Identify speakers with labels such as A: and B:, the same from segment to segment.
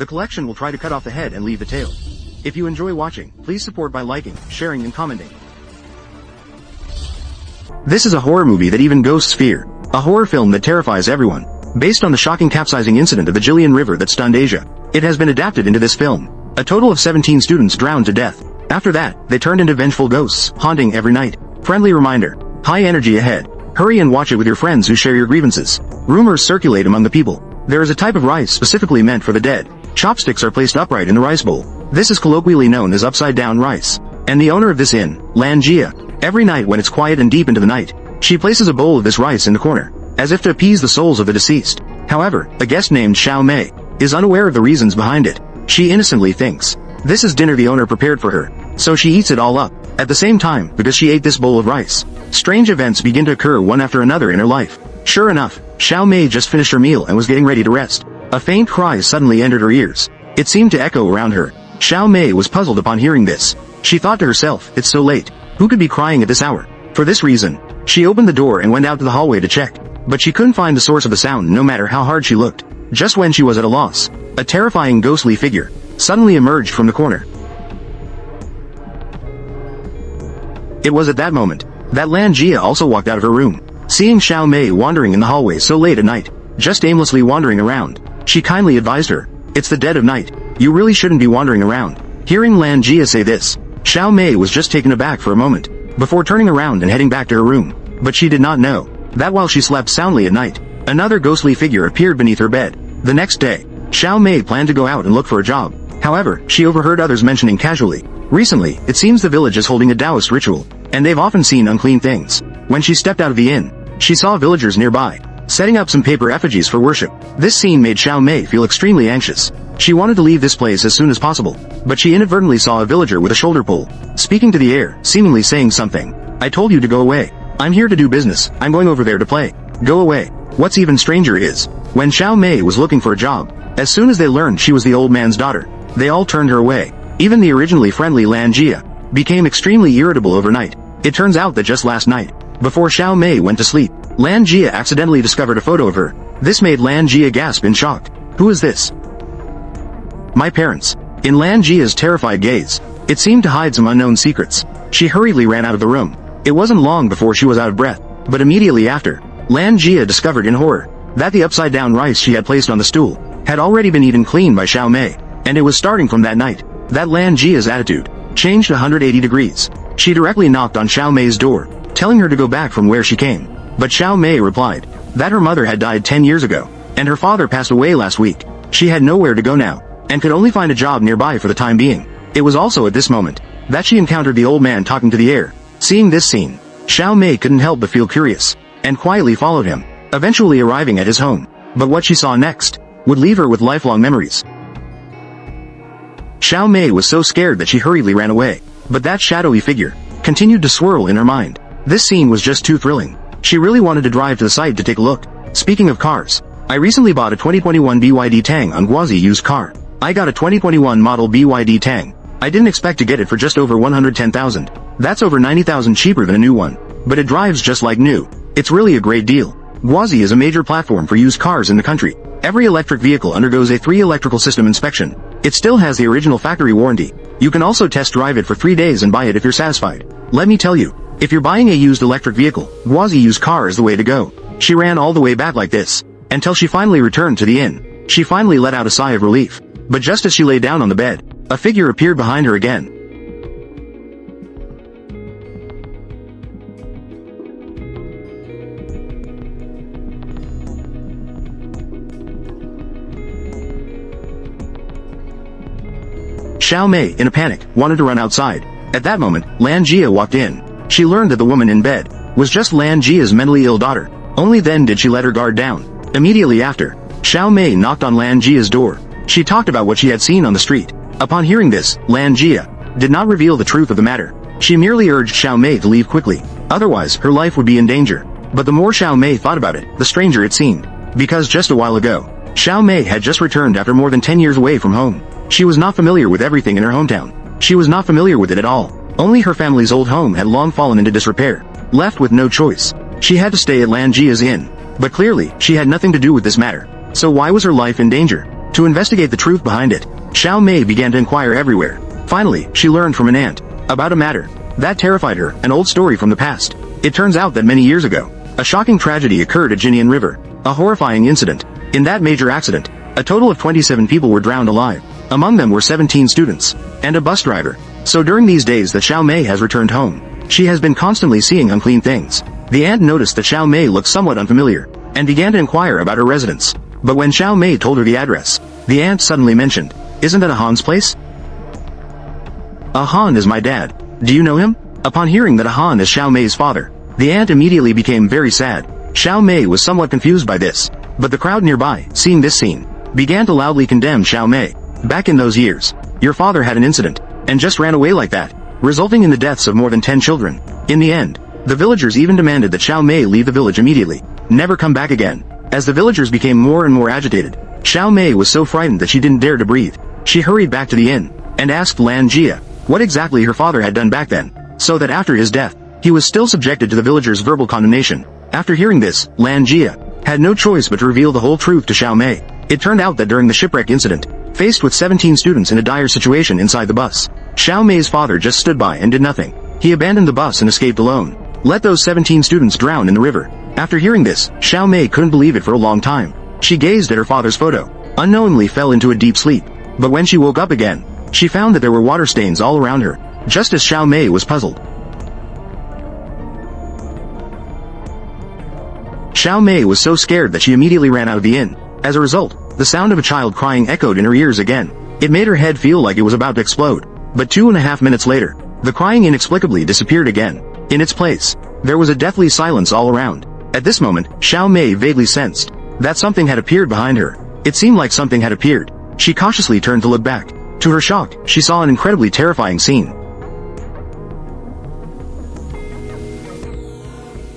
A: The collection will try to cut off the head and leave the tail. If you enjoy watching, please support by liking, sharing and commenting. This is a horror movie that even ghosts fear. A horror film that terrifies everyone. Based on the shocking capsizing incident of the Jilian River that stunned Asia, it has been adapted into this film. A total of 17 students drowned to death. After that, they turned into vengeful ghosts, haunting every night. Friendly reminder. High energy ahead. Hurry and watch it with your friends who share your grievances. Rumors circulate among the people. There is a type of rice specifically meant for the dead. Chopsticks are placed upright in the rice bowl. This is colloquially known as upside-down rice. And the owner of this inn, Langia, every night when it's quiet and deep into the night, she places a bowl of this rice in the corner, as if to appease the souls of the deceased. However, a guest named Xiao Mei is unaware of the reasons behind it. She innocently thinks this is dinner the owner prepared for her, so she eats it all up. At the same time, because she ate this bowl of rice, strange events begin to occur one after another in her life. Sure enough, Xiao Mei just finished her meal and was getting ready to rest. A faint cry suddenly entered her ears. It seemed to echo around her. Xiao Mei was puzzled upon hearing this. She thought to herself, it's so late. Who could be crying at this hour? For this reason, she opened the door and went out to the hallway to check. But she couldn't find the source of the sound no matter how hard she looked. Just when she was at a loss, a terrifying ghostly figure suddenly emerged from the corner. It was at that moment that Langia also walked out of her room. Seeing Xiao Mei wandering in the hallway so late at night, just aimlessly wandering around, she kindly advised her, it's the dead of night. You really shouldn't be wandering around. Hearing Langia say this, Xiao Mei was just taken aback for a moment, before turning around and heading back to her room. But she did not know that while she slept soundly at night, another ghostly figure appeared beneath her bed. The next day, Xiao Mei planned to go out and look for a job. However, she overheard others mentioning casually, recently, it seems the village is holding a Taoist ritual, and they've often seen unclean things. When she stepped out of the inn, she saw villagers nearby, setting up some paper effigies for worship. This scene made Xiao Mei feel extremely anxious. She wanted to leave this place as soon as possible, but she inadvertently saw a villager with a shoulder pole, speaking to the air, seemingly saying something. I told you to go away. I'm here to do business. I'm going over there to play. Go away. What's even stranger is, when Xiao Mei was looking for a job, as soon as they learned she was the old man's daughter, they all turned her away. Even the originally friendly Langia became extremely irritable overnight. It turns out that just last night, before Xiao Mei went to sleep, Langia accidentally discovered a photo of her. This made Langia gasp in shock. Who is this? My parents. In Langia's terrified gaze, it seemed to hide some unknown secrets. She hurriedly ran out of the room. It wasn't long before she was out of breath, but immediately after, Langia discovered in horror that the upside-down rice she had placed on the stool had already been eaten clean by Xiao Mei, and it was starting from that night that Langia's attitude changed 180 degrees. She directly knocked on Xiao Mei's door, telling her to go back from where she came. But Xiao Mei replied that her mother had died 10 years ago, and her father passed away last week. She had nowhere to go now, and could only find a job nearby for the time being. It was also at this moment that she encountered the old man talking to the air. Seeing this scene, Xiao Mei couldn't help but feel curious, and quietly followed him, eventually arriving at his home. But what she saw next would leave her with lifelong memories. Xiao Mei was so scared that she hurriedly ran away, but that shadowy figure continued to swirl in her mind. This scene was just too thrilling. She really wanted to drive to the site to take a look. Speaking of cars, I recently bought a 2021 BYD Tang on Guazi used car. I got a 2021 model BYD Tang. I didn't expect to get it for just over 110,000. That's over 90,000 cheaper than a new one. But it drives just like new. It's really a great deal. Guazi is a major platform for used cars in the country. Every electric vehicle undergoes a 3 electrical system inspection. It still has the original factory warranty. You can also test drive it for 3 days and buy it if you're satisfied. Let me tell you, if you're buying a used electric vehicle, Guazi used car is the way to go. She ran all the way back like this, until she finally returned to the inn. She finally let out a sigh of relief. But just as she lay down on the bed, a figure appeared behind her again. Xiao Mei, in a panic, wanted to run outside. At that moment, Langia walked in. She learned that the woman in bed was just Langia's mentally ill daughter. Only then did she let her guard down. Immediately after, Xiao Mei knocked on Langia's door. She talked about what she had seen on the street. Upon hearing this, Langia did not reveal the truth of the matter. She merely urged Xiao Mei to leave quickly, otherwise her life would be in danger. But the more Xiao Mei thought about it, the stranger it seemed. Because just a while ago, Xiao Mei had just returned after more than 10 years away from home. She was not familiar with everything in her hometown. She was not familiar with it at all. Only her family's old home had long fallen into disrepair. Left with no choice, she had to stay at Langia's inn. But clearly, she had nothing to do with this matter. So why was her life in danger? To investigate the truth behind it, Xiao Mei began to inquire everywhere. Finally, she learned from an aunt about a matter that terrified her, an old story from the past. It turns out that many years ago, a shocking tragedy occurred at Jilian River, a horrifying incident. In that major accident, a total of 27 people were drowned alive. Among them were 17 students and a bus driver. So during these days that Xiao Mei has returned home, she has been constantly seeing unclean things. The aunt noticed that Xiao Mei looked somewhat unfamiliar and began to inquire about her residence. But when Xiao Mei told her the address, the aunt suddenly mentioned, "Isn't that a Han's place?" "A Han is my dad. Do you know him?" Upon hearing that a Han is Xiao Mei's father, the aunt immediately became very sad. Xiao Mei was somewhat confused by this, but the crowd nearby, seeing this scene, began to loudly condemn Xiao Mei. "Back in those years, your father had an incident, and just ran away like that, resulting in the deaths of more than 10 children. In the end, the villagers even demanded that Xiao Mei leave the village immediately, never come back again." As the villagers became more and more agitated, Xiao Mei was so frightened that she didn't dare to breathe. She hurried back to the inn, and asked Lan Jia what exactly her father had done back then, so that after his death, he was still subjected to the villagers' verbal condemnation. After hearing this, Lan Jia had no choice but to reveal the whole truth to Xiao Mei. It turned out that during the shipwreck incident, faced with 17 students in a dire situation inside the bus, Xiao Mei's father just stood by and did nothing. He abandoned the bus and escaped alone. Let those 17 students drown in the river. After hearing this, Xiao Mei couldn't believe it for a long time. She gazed at her father's photo, unknowingly fell into a deep sleep. But when she woke up again, she found that there were water stains all around her, just as Xiao Mei was puzzled. Xiao Mei was so scared that she immediately ran out of the inn. As a result, the sound of a child crying echoed in her ears again. It made her head feel like it was about to explode. But 2.5 minutes later, the crying inexplicably disappeared again. In its place, there was a deathly silence all around. At this moment, Xiao Mei vaguely sensed that something had appeared behind her. It seemed like something had appeared. She cautiously turned to look back. To her shock, she saw an incredibly terrifying scene.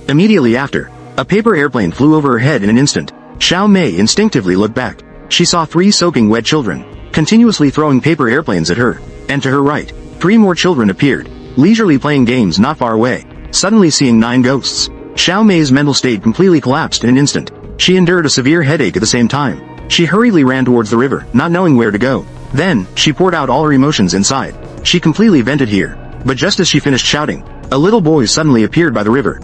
A: Immediately after, a paper airplane flew over her head in an instant. Xiao Mei instinctively looked back. She saw 3 soaking wet children, continuously throwing paper airplanes at her, and to her right, 3 more children appeared, leisurely playing games not far away. Suddenly seeing 9 ghosts, Xiao Mei's mental state completely collapsed in an instant. She endured a severe headache at the same time. She hurriedly ran towards the river, not knowing where to go. Then, she poured out all her emotions inside. She completely vented here. But just as she finished shouting, a little boy suddenly appeared by the river.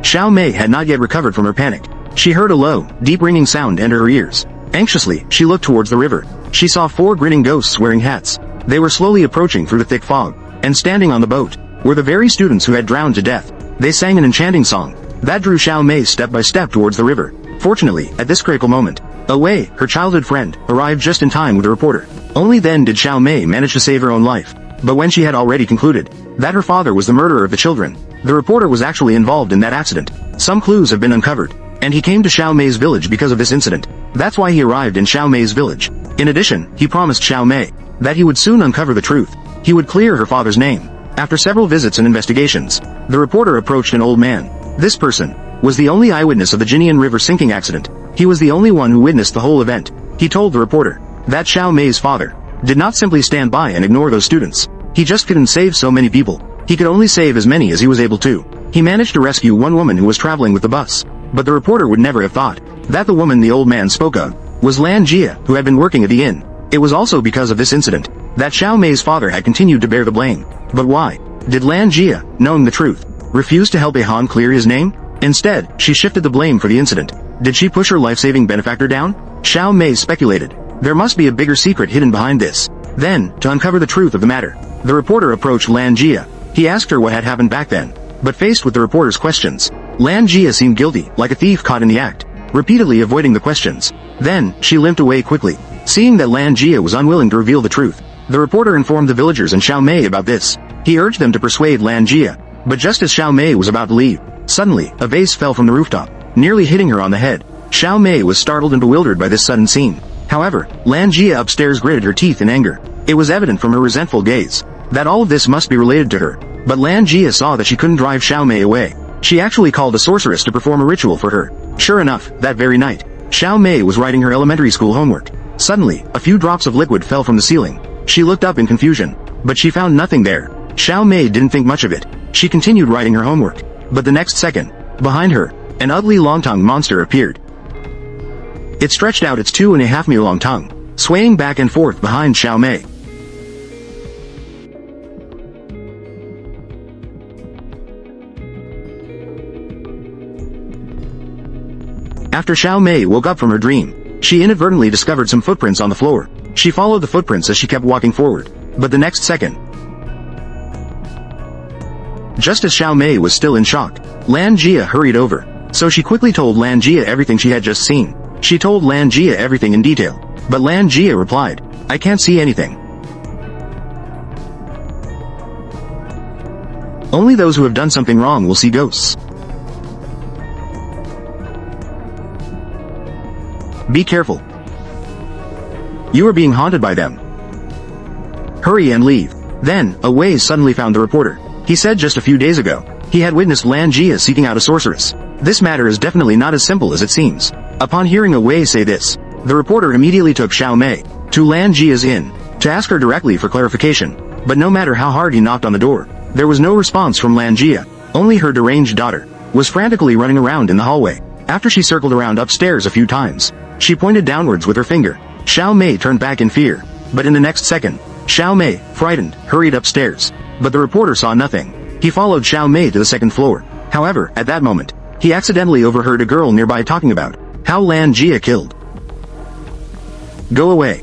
A: Xiao Mei had not yet recovered from her panic. She heard a low, deep ringing sound enter her ears. Anxiously, she looked towards the river. She saw 4 grinning ghosts wearing hats. They were slowly approaching through the thick fog, and standing on the boat were the very students who had drowned to death. They sang an enchanting song that drew Xiao Mei step by step towards the river. Fortunately, at this critical moment, Wei, her childhood friend, arrived just in time with a reporter. Only then did Xiao Mei manage to save her own life. But when she had already concluded that her father was the murderer of the children, the reporter was actually involved in that accident. Some clues have been uncovered, and he came to Xiao Mei's village because of this incident. That's why he arrived in Xiao Mei's village. In addition, he promised Xiao Mei that he would soon uncover the truth. He would clear her father's name. After several visits and investigations, the reporter approached an old man. This person was the only eyewitness of the Jilian River sinking accident. He was the only one who witnessed the whole event. He told the reporter that Xiao Mei's father did not simply stand by and ignore those students. He just couldn't save so many people. He could only save as many as he was able to. He managed to rescue one woman who was traveling with the bus. But the reporter would never have thought that the woman the old man spoke of was Lan Jia, who had been working at the inn. It was also because of this incident that Xiao Mei's father had continued to bear the blame. But why did Lan Jia, knowing the truth, refuse to help a Han clear his name? Instead, she shifted the blame for the incident. Did she push her life-saving benefactor down? Xiao Mei speculated. There must be a bigger secret hidden behind this. Then, to uncover the truth of the matter, the reporter approached Lan Jia. He asked her what had happened back then. But faced with the reporter's questions, Lan Jia seemed guilty, like a thief caught in the act, repeatedly avoiding the questions. Then, she limped away quickly. Seeing that Lan Jia was unwilling to reveal the truth, the reporter informed the villagers and Xiao Mei about this. He urged them to persuade Lan Jia. But just as Xiao Mei was about to leave, suddenly, a vase fell from the rooftop, nearly hitting her on the head. Xiao Mei was startled and bewildered by this sudden scene. However, Lan Jia upstairs gritted her teeth in anger. It was evident from her resentful gaze that all of this must be related to her. But Lan Jia saw that she couldn't drive Xiao Mei away. She actually called a sorceress to perform a ritual for her. Sure enough, that very night, Xiao Mei was writing her elementary school homework. Suddenly, a few drops of liquid fell from the ceiling. She looked up in confusion, but she found nothing there. Xiao Mei didn't think much of it. She continued writing her homework. But the next second, behind her, an ugly long-tongued monster appeared. It stretched out its 2.5-meter long tongue, swaying back and forth behind Xiao Mei. After Xiao Mei woke up from her dream, she inadvertently discovered some footprints on the floor. She followed the footprints as she kept walking forward, but the next second, just as Xiao Mei was still in shock, Lan Jia hurried over, so she quickly told Lan Jia everything she had just seen. She told Lan Jia everything in detail, but Lan Jia replied, "I can't see anything. Only those who have done something wrong will see ghosts. Be careful. You are being haunted by them. Hurry and leave." Then, Wei suddenly found the reporter. He said just a few days ago, he had witnessed Lan Jia seeking out a sorceress. This matter is definitely not as simple as it seems. Upon hearing Wei say this, the reporter immediately took Xiao Mei to Lan Jia's inn to ask her directly for clarification. But no matter how hard he knocked on the door, there was no response from Lan Jia. Only her deranged daughter was frantically running around in the hallway. After she circled around upstairs a few times, she pointed downwards with her finger. Xiao Mei turned back in fear, but in the next second, Xiao Mei, frightened, hurried upstairs. But the reporter saw nothing. He followed Xiao Mei to the second floor. However, at that moment, he accidentally overheard a girl nearby talking about how Lan Jia killed. "Go away.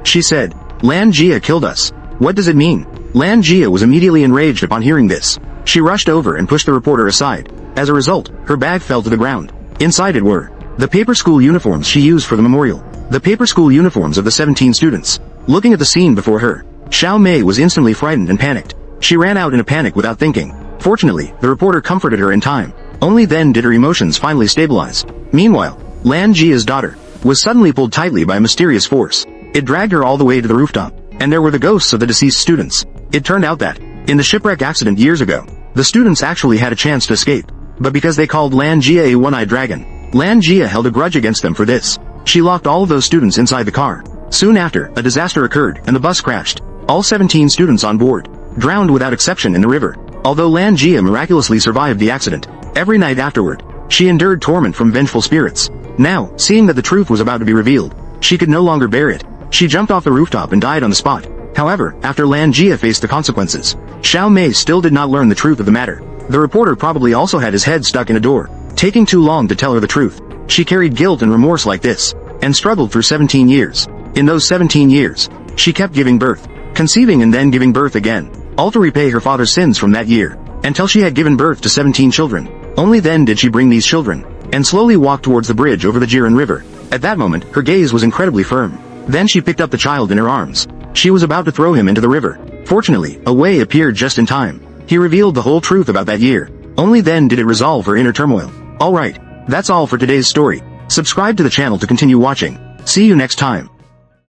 A: She said, "Lan Jia killed us. What does it mean?" Lan Jia was immediately enraged upon hearing this. She rushed over and pushed the reporter aside. As a result, her bag fell to the ground. Inside it were the paper school uniforms she used for the memorial. The paper school uniforms of the 17 students. Looking at the scene before her, Xiao Mei was instantly frightened and panicked. She ran out in a panic without thinking. Fortunately, the reporter comforted her in time. Only then did her emotions finally stabilize. Meanwhile, Lan Jia's daughter was suddenly pulled tightly by a mysterious force. It dragged her all the way to the rooftop, and there were the ghosts of the deceased students. It turned out that, in the shipwreck accident years ago, the students actually had a chance to escape. But because they called Lan Jia a one-eyed dragon, Lan Jia held a grudge against them for this. She locked all of those students inside the car. Soon after, a disaster occurred and the bus crashed. All 17 students on board drowned without exception in the river. Although Lan Jia miraculously survived the accident, every night afterward, she endured torment from vengeful spirits. Now, seeing that the truth was about to be revealed, she could no longer bear it. She jumped off the rooftop and died on the spot. However, after Lan Jia faced the consequences, Xiao Mei still did not learn the truth of the matter. The reporter probably also had his head stuck in a door, taking too long to tell her the truth. She carried guilt and remorse like this, and struggled through 17 years. In those 17 years, she kept giving birth, conceiving and then giving birth again, all to repay her father's sins from that year, until she had given birth to 17 children. Only then did she bring these children, and slowly walk towards the bridge over the Jilian River. At that moment, her gaze was incredibly firm. Then she picked up the child in her arms. She was about to throw him into the river. Fortunately, Wei appeared just in time. He revealed the whole truth about that year. Only then did it resolve her inner turmoil. Alright, that's all for today's story. Subscribe to the channel to continue watching. See you next time.